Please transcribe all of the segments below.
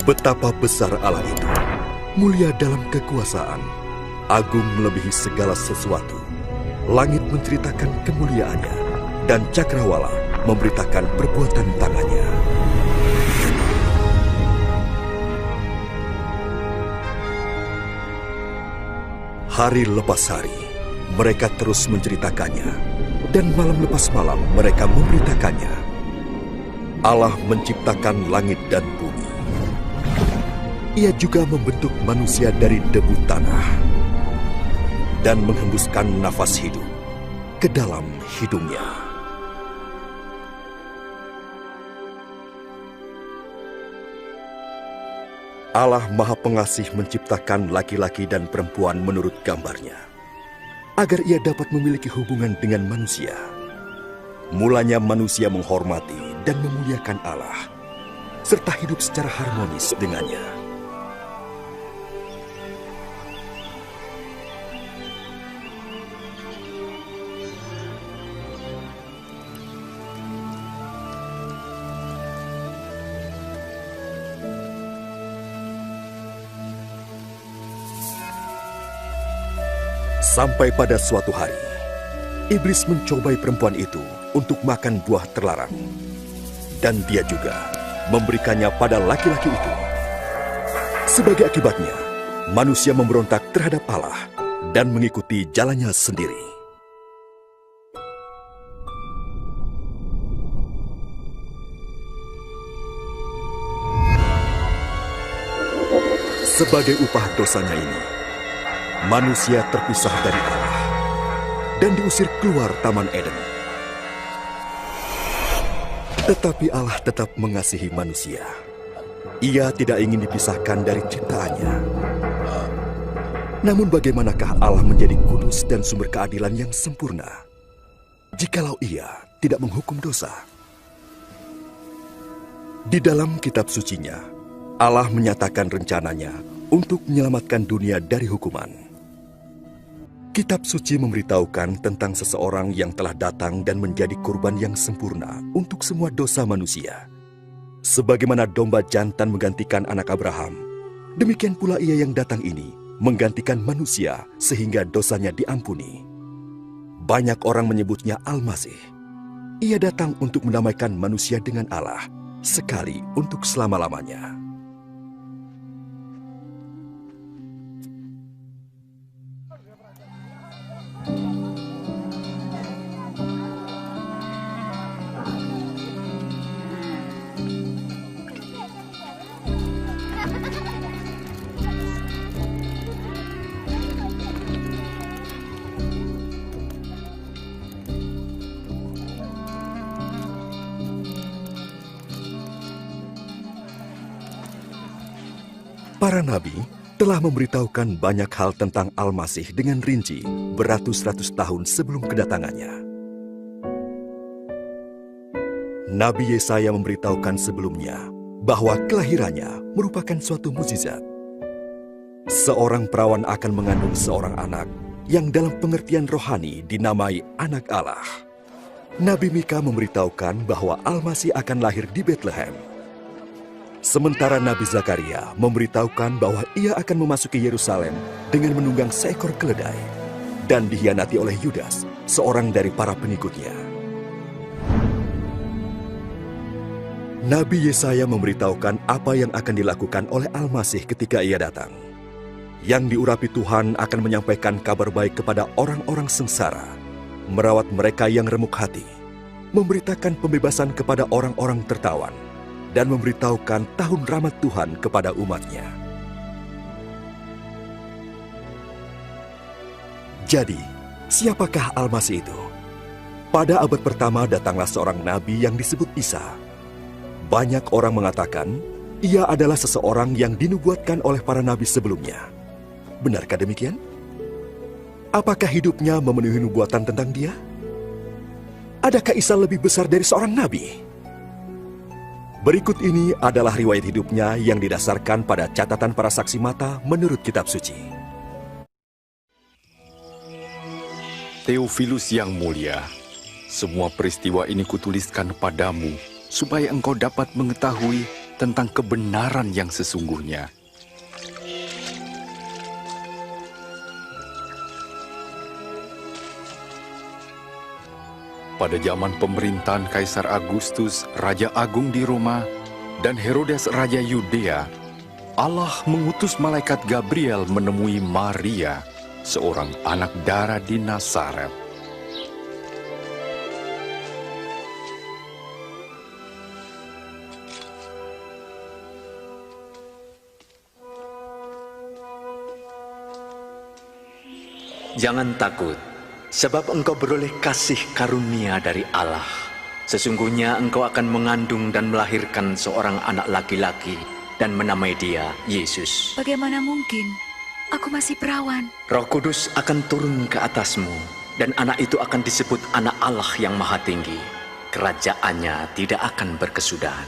Betapa besar Allah itu, mulia dalam kekuasaan, agung melebihi segala sesuatu. Langit menceritakan kemuliaannya, dan cakrawala memberitakan perbuatan tangannya. Hari lepas hari, mereka terus menceritakannya, dan malam lepas malam mereka memberitakannya. Allah menciptakan langit dan bumi. Ia juga membentuk manusia dari debu tanah dan menghembuskan nafas hidup ke dalam hidungnya. Allah Maha Pengasih menciptakan laki-laki dan perempuan menurut gambarnya, agar ia dapat memiliki hubungan dengan manusia. Mulanya manusia menghormati dan memuliakan Allah, serta hidup secara harmonis dengannya. Sampai pada suatu hari, iblis mencobai perempuan itu untuk makan buah terlarang. Dan dia juga memberikannya pada laki-laki itu. Sebagai akibatnya, manusia memberontak terhadap Allah dan mengikuti jalannya sendiri. Sebagai upah dosanya ini, manusia terpisah dari Allah dan diusir keluar Taman Eden. Tetapi Allah tetap mengasihi manusia. Ia tidak ingin dipisahkan dari ciptaannya. Namun bagaimanakah Allah menjadi kudus dan sumber keadilan yang sempurna jikalau Ia tidak menghukum dosa? Di dalam kitab sucinya, Allah menyatakan rencananya untuk menyelamatkan dunia dari hukuman. Kitab suci memberitahukan tentang seseorang yang telah datang dan menjadi kurban yang sempurna untuk semua dosa manusia. Sebagaimana domba jantan menggantikan anak Abraham, demikian pula Ia yang datang ini menggantikan manusia sehingga dosanya diampuni. Banyak orang menyebutnya Al-Masih. Ia datang untuk mendamaikan manusia dengan Allah, sekali untuk selama-lamanya. Para nabi telah memberitahukan banyak hal tentang Al-Masih dengan rinci beratus-ratus tahun sebelum kedatangannya. Nabi Yesaya memberitahukan sebelumnya bahwa kelahirannya merupakan suatu mukjizat. Seorang perawan akan mengandung seorang anak yang dalam pengertian rohani dinamai Anak Allah. Nabi Mika memberitahukan bahwa Al-Masih akan lahir di Bethlehem. Sementara Nabi Zakaria memberitahukan bahwa ia akan memasuki Yerusalem dengan menunggang seekor keledai dan dikhianati oleh Yudas, seorang dari para pengikutnya. Nabi Yesaya memberitahukan apa yang akan dilakukan oleh Al-Masih ketika ia datang. Yang diurapi Tuhan akan menyampaikan kabar baik kepada orang-orang sengsara, merawat mereka yang remuk hati, memberitakan pembebasan kepada orang-orang tertawan, dan memberitahukan tahun rahmat Tuhan kepada umatnya. Jadi, siapakah Al-Masih itu? Pada abad pertama datanglah seorang nabi yang disebut Isa. Banyak orang mengatakan, ia adalah seseorang yang dinubuatkan oleh para nabi sebelumnya. Benarkah demikian? Apakah hidupnya memenuhi nubuatan tentang dia? Adakah Isa lebih besar dari seorang nabi? Berikut ini adalah riwayat hidupnya yang didasarkan pada catatan para saksi mata menurut kitab suci. Theophilus yang mulia, semua peristiwa ini kutuliskan padamu, supaya engkau dapat mengetahui tentang kebenaran yang sesungguhnya. Pada zaman pemerintahan Kaisar Agustus, Raja Agung di Roma, dan Herodes Raja Yudea, Allah mengutus malaikat Gabriel menemui Maria, seorang anak dara di Nazaret. Jangan takut, sebab engkau beroleh kasih karunia dari Allah. Sesungguhnya engkau akan mengandung dan melahirkan seorang anak laki-laki dan menamai dia Yesus. Bagaimana mungkin? Aku masih perawan. Roh Kudus akan turun ke atasmu, dan anak itu akan disebut Anak Allah yang Maha Tinggi. Kerajaannya tidak akan berkesudahan.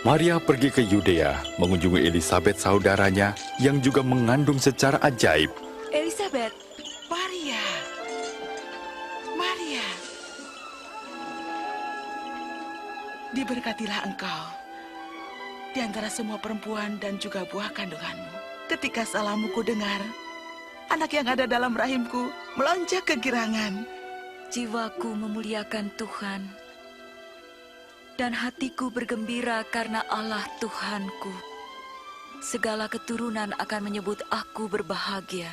Maria pergi ke Yudea, mengunjungi Elisabet saudaranya yang juga mengandung secara ajaib. Elisabet, Maria. Diberkatilah engkau di antara semua perempuan dan juga buah kandunganmu. Ketika salahmu ku dengar, anak yang ada dalam rahimku melonjak kegirangan. jiwaku memuliakan Tuhan, dan hatiku bergembira karena Allah Tuhanku. Segala keturunan akan menyebut aku berbahagia.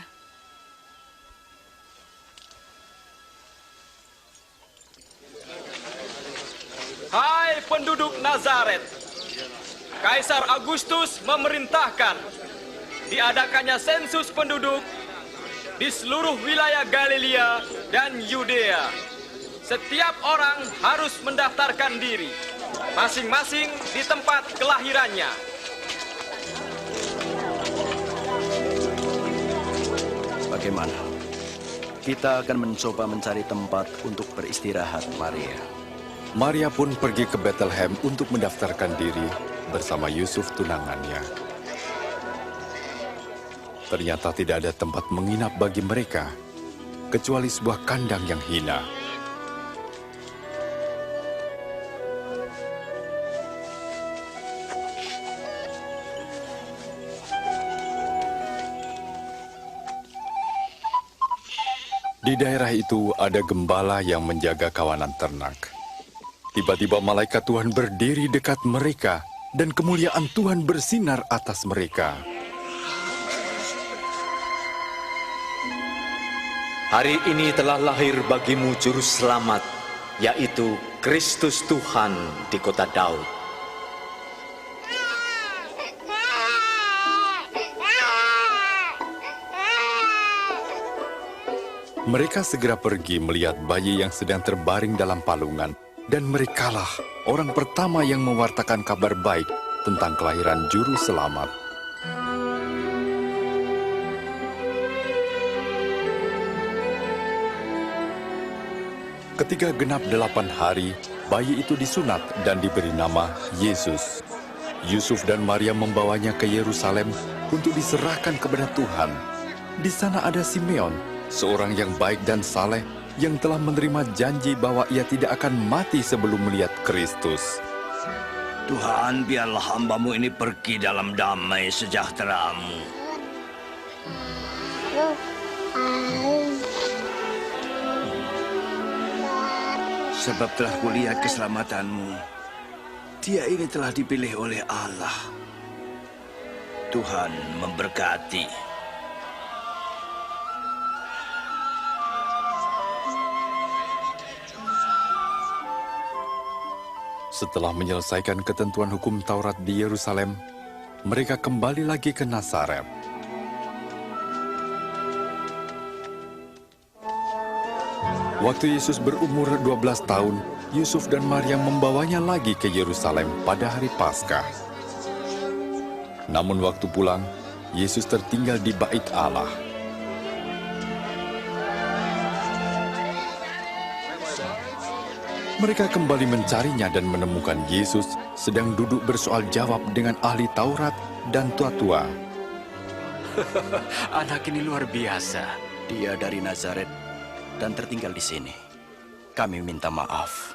Hai penduduk Nazaret, Kaisar Agustus memerintahkan diadakannya sensus penduduk di seluruh wilayah Galilea dan Yudea. Setiap orang harus mendaftarkan diri, masing-masing di tempat kelahirannya. Bagaimana? Kita akan mencoba mencari tempat untuk beristirahat, Maria. Maria pun pergi ke Bethlehem untuk mendaftarkan diri bersama Yusuf tunangannya. Ternyata tidak ada tempat menginap bagi mereka, kecuali sebuah kandang yang hina. Di daerah itu ada gembala yang menjaga kawanan ternak. Tiba-tiba malaikat Tuhan berdiri dekat mereka, dan kemuliaan Tuhan bersinar atas mereka. Hari ini telah lahir bagimu Juru Selamat, yaitu Kristus Tuhan di kota Daud. Mereka segera pergi melihat bayi yang sedang terbaring dalam palungan, dan merekalah orang pertama yang mewartakan kabar baik tentang kelahiran Juru Selamat. Ketika genap 8 hari, bayi itu disunat dan diberi nama Yesus. Yusuf dan Maria membawanya ke Yerusalem untuk diserahkan kepada Tuhan. Di sana ada Simeon, seorang yang baik dan saleh, yang telah menerima janji bahwa ia tidak akan mati sebelum melihat Kristus. Tuhan, biarlah hamba-Mu ini pergi dalam damai sejahtera-Mu. Sebab telah kulihat keselamatan-Mu. Dia ini telah dipilih oleh Allah. Tuhan memberkati. Setelah menyelesaikan ketentuan hukum Taurat di Yerusalem, mereka kembali lagi ke Nazaret. Waktu Yesus berumur 12 tahun, Yusuf dan Maria membawanya lagi ke Yerusalem pada hari Paskah. Namun waktu pulang, Yesus tertinggal di Bait Allah. Mereka kembali mencarinya dan menemukan Yesus sedang duduk bersoal jawab dengan ahli Taurat dan tua-tua. Anak ini luar biasa. Dia dari Nazaret dan tertinggal di sini. Kami minta maaf.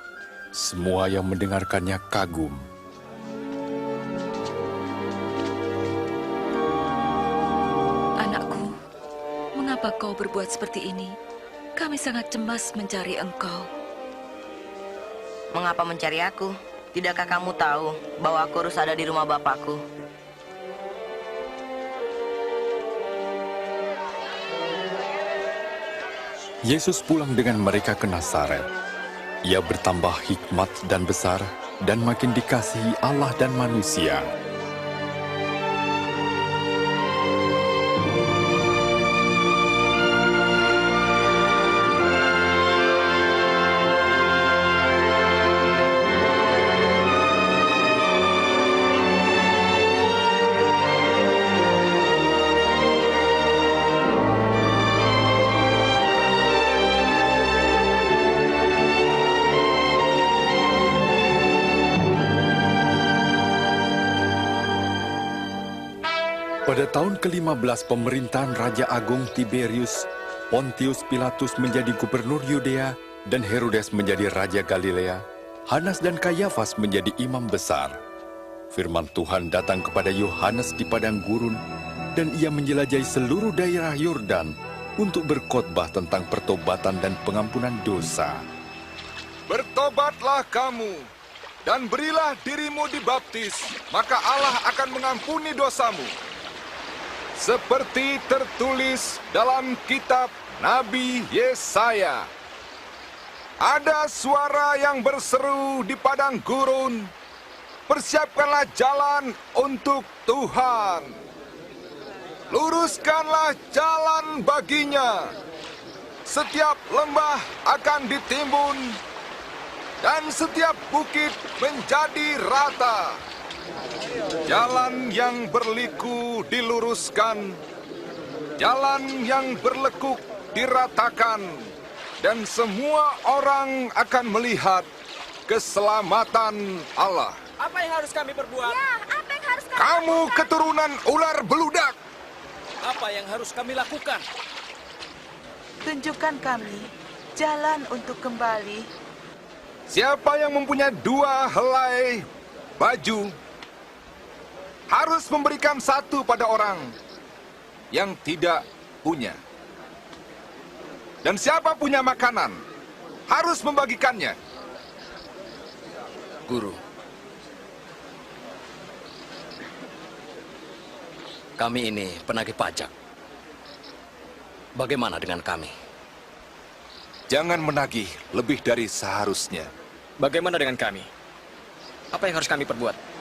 Semua yang mendengarkannya kagum. Anakku, mengapa kau berbuat seperti ini? Kami sangat cemas mencari engkau. Mengapa mencari aku? Tidakkah kamu tahu bahwa aku harus ada di rumah bapakku? Yesus pulang dengan mereka ke Nazaret. Ia bertambah hikmat dan besar dan makin dikasihi Allah dan manusia. Pada tahun ke-15 pemerintahan Raja Agung Tiberius, Pontius Pilatus menjadi gubernur Yudea dan Herodes menjadi Raja Galilea, Hanas dan Kayafas menjadi imam besar. Firman Tuhan datang kepada Yohanes di padang gurun, dan ia menjelajahi seluruh daerah Yordan untuk berkhotbah tentang pertobatan dan pengampunan dosa. Bertobatlah kamu, dan berilah dirimu dibaptis, maka Allah akan mengampuni dosamu. Seperti tertulis dalam kitab Nabi Yesaya. Ada suara yang berseru di padang gurun, persiapkanlah jalan untuk Tuhan. Luruskanlah jalan baginya. Setiap lembah akan ditimbun, dan setiap bukit menjadi rata. Jalan yang berliku diluruskan, jalan yang berlekuk diratakan, dan semua orang akan melihat keselamatan Allah. Apa yang harus kami perbuat? Ya, apa yang harus kami Kamu lakukan? keturunan ular beludak. Apa yang harus kami lakukan? Tunjukkan kami jalan untuk kembali. Siapa yang mempunyai 2 helai baju harus memberikan 1 pada orang yang tidak punya. Dan siapa punya makanan harus membagikannya. Guru, kami ini penagih pajak. Bagaimana dengan kami? Jangan menagih lebih dari seharusnya. Bagaimana dengan kami? Apa yang harus kami perbuat?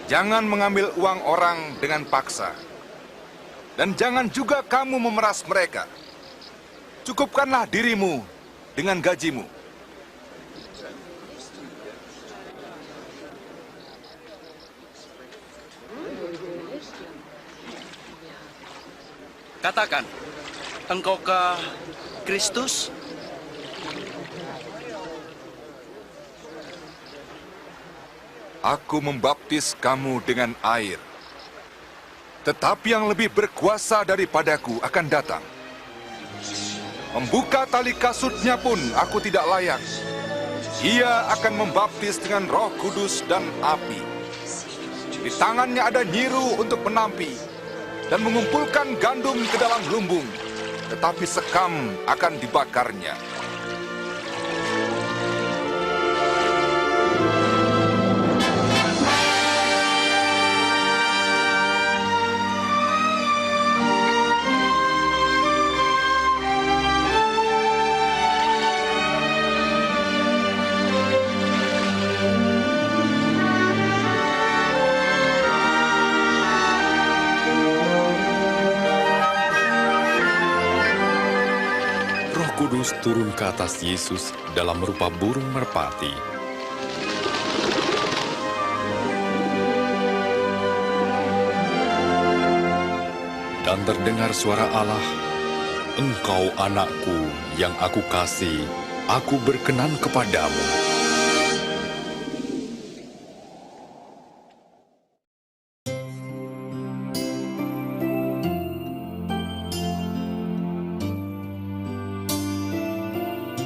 Jangan mengambil uang orang dengan paksa. Dan jangan juga kamu memeras mereka. Cukupkanlah dirimu dengan gajimu. Katakan, engkaukah Kristus? Aku membaptis kamu dengan air. Tetapi yang lebih berkuasa daripadaku akan datang. Membuka tali kasutnya pun aku tidak layak. Ia akan membaptis dengan Roh Kudus dan api. Di tangannya ada nyiru untuk menampi dan mengumpulkan gandum ke dalam lumbung, tetapi sekam akan dibakarnya. Kudus turun ke atas Yesus dalam rupa burung merpati. Dan terdengar suara Allah, "Engkau anakku yang aku kasih, aku berkenan kepadamu."